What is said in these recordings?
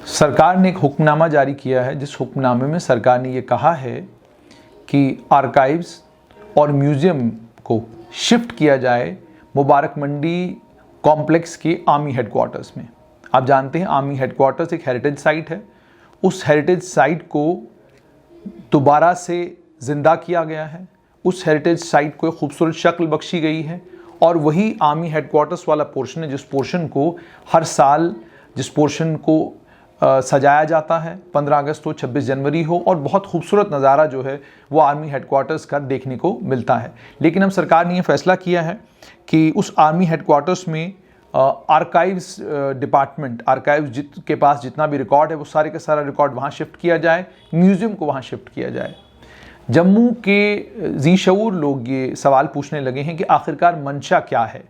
सरकार ने एक हुक्मनामा जारी किया है, जिस हुक्मनामे में सरकार ने ये कहा है कि आर्काइव्स और म्यूज़ियम को शिफ्ट किया जाए मुबारक मंडी कॉम्प्लेक्स के आर्मी हेडक्वार्टर्स में। आप जानते हैं आर्मी हेडक्वार्टर्स एक हेरिटेज साइट है। उस हेरिटेज साइट को दोबारा से ज़िंदा किया गया है, उस हेरिटेज साइट को एक खूबसूरत शक्ल बख्शी गई है और वही आर्मी हेडक्वार्टर्स वाला पोर्शन है जिस पोर्शन को हर साल सजाया जाता है, 15 अगस्त हो, 26 जनवरी हो, और बहुत खूबसूरत नज़ारा जो है वो आर्मी हेडक्वार्टर्स का देखने को मिलता है। लेकिन अब सरकार ने ये फैसला किया है कि उस आर्मी हेडक्वार्टर्स में आर्काइव्स डिपार्टमेंट, आर्काइव्स के पास जितना भी रिकॉर्ड है वो सारे का सारा रिकॉर्ड वहाँ शिफ्ट किया जाए, म्यूज़ियम को वहाँ शिफ्ट किया जाए। जम्मू के जी शऊर लोग ये सवाल पूछने लगे हैं कि आखिरकार मंशा क्या है।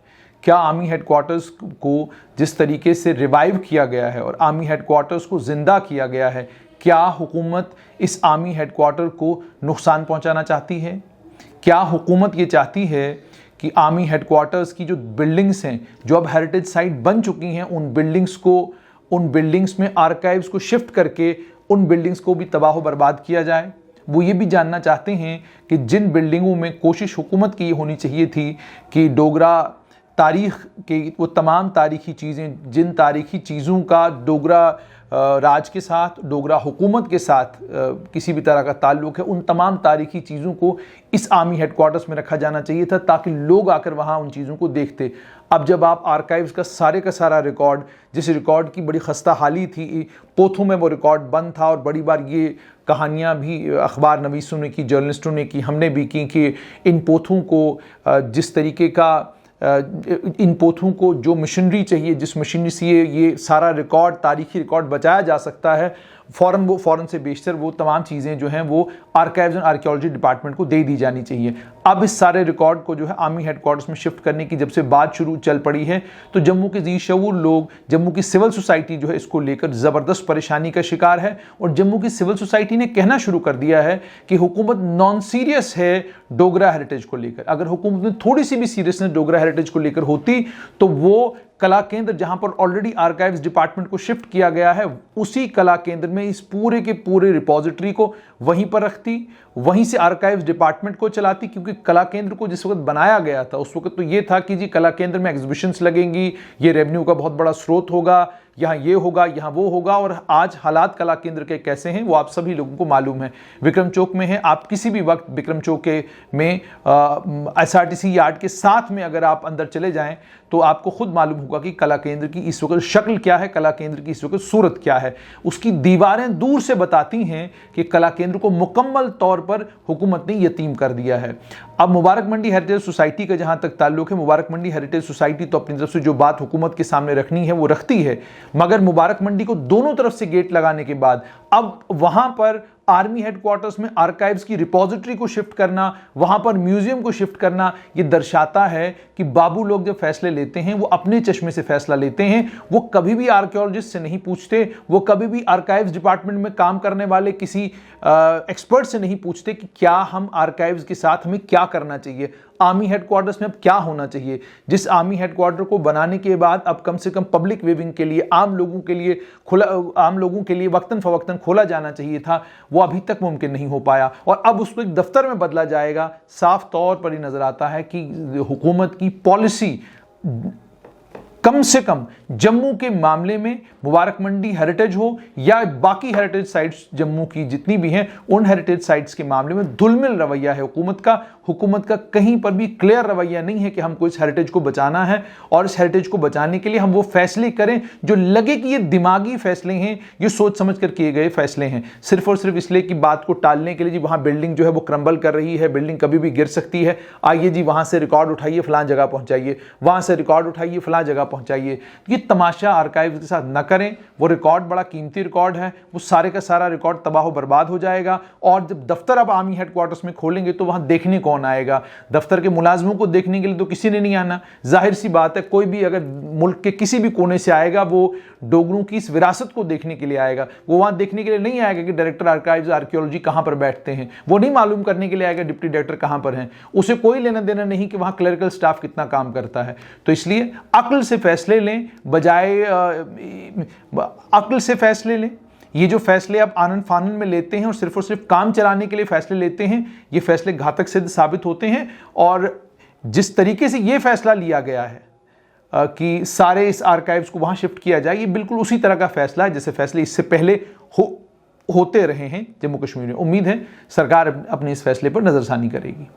क्या आर्मी हेडक्वार्टर्स को जिस तरीके से रिवाइव किया गया है और आर्मी हेडक्वार्टर्स को ज़िंदा किया गया है, क्या हुकूमत इस आर्मी हेडक्वार्टर को नुकसान पहुंचाना चाहती है? क्या हुकूमत ये चाहती है कि आर्मी हेडक्वार्टर्स की जो बिल्डिंग्स हैं, जो अब हेरिटेज साइट बन चुकी हैं, उन बिल्डिंग्स में आर्काइव्स को शिफ्ट करके उन बिल्डिंग्स को भी तबाह बर्बाद किया जाए? वो ये भी जानना चाहते हैं कि जिन बिल्डिंगों में कोशिश हुकूमत की ये होनी चाहिए थी कि डोगरा तारीख़ के वो तमाम तारीख़ी चीज़ें, जिन तारीख़ी चीज़ों का डोगरा राज के साथ, डोगरा हुकूमत के साथ किसी भी तरह का ताल्लुक़ है, उन तमाम तारीख़ी चीज़ों को इस आर्मी हेडक्वार्टर्स में रखा जाना चाहिए था ताकि लोग आकर वहाँ उन चीज़ों को देखते। अब जब आप आर्काइव्स का सारा रिकॉर्ड, जिस रिकॉर्ड की बड़ी खस्ता हाली थी, पोथों में वो रिकॉर्ड बंद था और बड़ी बार ये कहानियाँ भी अखबार नवीसों ने की, जर्नलिस्टों ने की, हमने भी की कि इन पोथों को जिस तरीके का इन पोथों को जो मशीनरी चाहिए, जिस मशीनरी से ये सारा रिकॉर्ड, तारीखी रिकॉर्ड बचाया जा सकता है, फ़ौरन से बेशतर वो तमाम चीज़ें जो हैं वो आर्काइव्स एंड आर्कियोलॉजी डिपार्टमेंट को दे दी जानी चाहिए। अब इस सारे रिकॉर्ड को जो है आर्मी हेडक्वार्टर्स में शिफ्ट करने की जब से बात शुरू चल पड़ी है तो जम्मू के जी शऊर लोग, जम्मू की सिविल सोसाइटी जो है इसको लेकर ज़बरदस्त परेशानी का शिकार है और जम्मू की सिविल सोसाइटी ने कहना शुरू कर दिया है कि हुकूमत नॉन सीरियस है डोगरा हेरिटेज को लेकर। अगर हुकूमत में थोड़ी सी भी सीरियसनेस डोगरा हेरिटेज को लेकर होती तो वो कला केंद्र जहां पर ऑलरेडी आर्काइव्स डिपार्टमेंट को शिफ्ट किया गया है, उसी कला केंद्र में इस पूरे के पूरे रिपोजिटरी को वहीं पर रखती, वहीं से आर्काइव्स डिपार्टमेंट को चलाती। क्योंकि कला केंद्र को जिस वक्त बनाया गया था उस वक्त तो ये था कि जी कला केंद्र में एग्जीबिशंस लगेंगी, ये रेवेन्यू का बहुत बड़ा स्रोत होगा, यहाँ ये होगा, यहाँ वो होगा। और आज हालात कला केंद्र के कैसे हैं वो आप सभी लोगों को मालूम है। विक्रम चौक में है, आप किसी भी वक्त विक्रम चौक में SRTC यार्ड के साथ में अगर आप अंदर चले जाएं तो आपको खुद मालूम होगा कि कला केंद्र की इस वक्त शक्ल क्या है, कला केंद्र की इस वक्त सूरत क्या है। उसकी दीवारें दूर से बताती हैं कि कला केंद्र को मुकम्मल तौर पर हुकूमत ने यतीम कर दिया है। अब मुबारक मंडी हेरिटेज सोसाइटी का जहां तक ताल्लुक है, मुबारक मंडी हेरिटेज सोसाइटी तो अपनी तरफ से जो बात हुकूमत के सामने रखनी है वो रखती है, मगर मुबारक मंडी को दोनों तरफ से गेट लगाने के बाद अब वहां पर आर्मी हेडक्वार्टर्स में आर्काइव्स की रिपोजिटरी को शिफ्ट करना, वहां पर म्यूजियम को शिफ्ट करना, ये दर्शाता है कि बाबू लोग जब फैसले लेते हैं वो अपने चश्मे से फैसला लेते हैं। वो कभी भी आर्कियोलॉजिस्ट से नहीं पूछते, वो कभी भी आर्काइव्स डिपार्टमेंट में काम करने वाले किसी एक्सपर्ट से नहीं पूछते कि क्या हम आर्काइव्स के साथ हमें क्या करना चाहिए, आर्मी हेडक्वार्टर्स में अब क्या होना चाहिए। जिस आर्मी हेडक्वार्टर को बनाने के बाद अब कम से कम पब्लिक व्यूइंग के लिए, आम लोगों के लिए वक्तन फवक्तन खोला जाना चाहिए था, वो अभी तक मुमकिन नहीं हो पाया और अब उसको एक दफ्तर में बदला जाएगा। साफ तौर पर ही नजर आता है कि हुकूमत की पॉलिसी कम से कम जम्मू के मामले में, मुबारक मंडी हेरिटेज हो या बाकी हेरिटेज साइट्स जम्मू की जितनी भी हैं, उन हेरिटेज साइट्स के मामले में धुलमिल रवैया है हुकूमत का कहीं पर भी क्लियर रवैया नहीं है कि हमको इस हेरिटेज को बचाना है और इस हेरिटेज को बचाने के लिए हम वो फैसले करें जो लगे कि ये दिमागी फैसले हैं, ये सोच समझ कर किए गए फैसले हैं, सिर्फ और सिर्फ इसलिए कि बात को टालने के लिए जी वहाँ बिल्डिंग जो है वो क्रम्बल कर रही है, बिल्डिंग कभी भी गिर सकती है, आइए जी वहाँ से रिकॉर्ड उठाइए फलां जगह पहुँचाइए, वहाँ से रिकॉर्ड उठाइए फलां जगह पहुँचाइए। ये तमाशा आर्काइव्स के साथ न करें। वो रिकॉर्ड बड़ा कीमती रिकॉर्ड है, वो सारे का सारा रिकॉर्ड तबाह बर्बाद हो जाएगा और जब दफ्तर अब आर्मी हेडक्वार्टर्स में खोलेंगे तो वहाँ देखने कौन आएगा? दफ्तर के मुलाजमों को देखने के लिए तो किसी ने नहीं आना। जाहिर सी बात है, कोई भी अगर मुल्क के किसी भी कोने से आएगा वो डोगरों की इस विरासत को देखने के लिए आएगा, वो वहाँ देखने के लिए नहीं आएगा कि डायरेक्टर आर्काइव्स आर्कियोलॉजी कहाँ पर बैठते हैं, वो नहीं मालूम करने के लिए आएगा डिप्टी डायरेक्टर कहाँ पर हैं, उसे कोई लेना देना नहीं कि वहाँ क्लरिकल स्टाफ कितना काम करता है। तो इसलिए अक्ल से फैसले लें बजाय अक्ल से फैसले लें। ये जो फैसले आप आनन फानन में लेते हैं और सिर्फ काम चलाने के लिए फैसले लेते हैं, ये फैसले घातक सिद्ध साबित होते हैं। और जिस तरीके से ये फैसला लिया गया है कि सारे इस आर्काइव्स को वहां शिफ्ट किया जाए, ये बिल्कुल उसी तरह का फैसला है जैसे फैसले इससे पहले होते रहे हैं जम्मू कश्मीर में। उम्मीद है सरकार अपने इस फैसले पर नजरसानी करेगी।